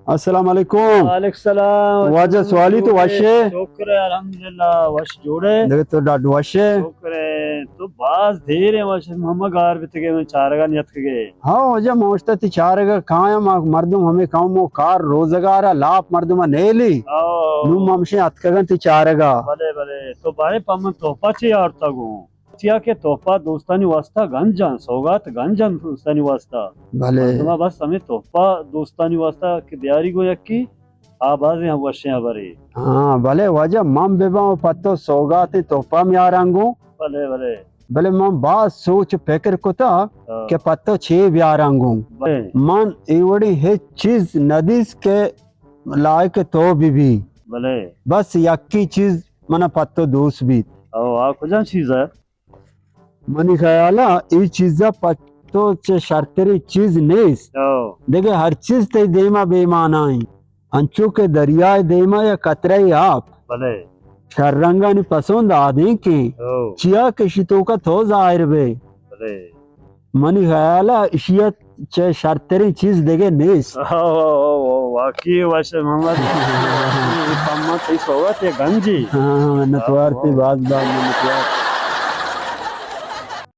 अस्सलाम वालेकुम। वालेकुम सलाम। वाजा सवाली तो वाशे शुक्र है अल्हम्दुलिल्लाह वश जोड़े देख तो डाड वाशे। शुक्र है तो बाज धीरे वश मम्मा गार बितगे में चारगा नियत के हाँ वजा मोश्ता ती चारगा काया मा मर्दुम हमें काम मो कार रोजगारा लाप मर्दुम नेली नु आओ ममशे अतकगन ती चारगा भले भले तो बारे पम तोहफा ची यार तगो चिया के तोहफा दोस्तानी वास्ता गंजन सौगात गंजन दोस्तानी वास्ता भले। मर्दमा बस हमें तोहफा दोस्तानी वास्ता के दियारी गो यक्की आबाज यहाँ वशे हमारे हाँ भले वजा मम बेबा पत्तो सौगाती तोहफा में यारंगू भले भले भले मम बात सोच फिक्र कुता के पत्तो छे ब्यारंगू भले मन इवड़ी है चीज नदीस के लायक तो भी भले बस यक्की चीज मना पत्तो दोस्त भी आओ आ कुछ चीज है मनी ख्याला ई चीजा पत्तो चे शर्तरी चीज नेस आओ देखे हर चीज ते देमा बेमाना है अंचू के दरियाए देमा या कतरे आप भले शर्रंगा ने पसंद आदि की ओ चिया के शितो का थो जाहिर बे भले मनी ख्याला इशिया चे शर्तरी चीज देगे नेस आओ वाकई वैसे मोहम्मद पम्मा थी सोवत ये गंजी हाँ नतवार थी बात बात में नतवार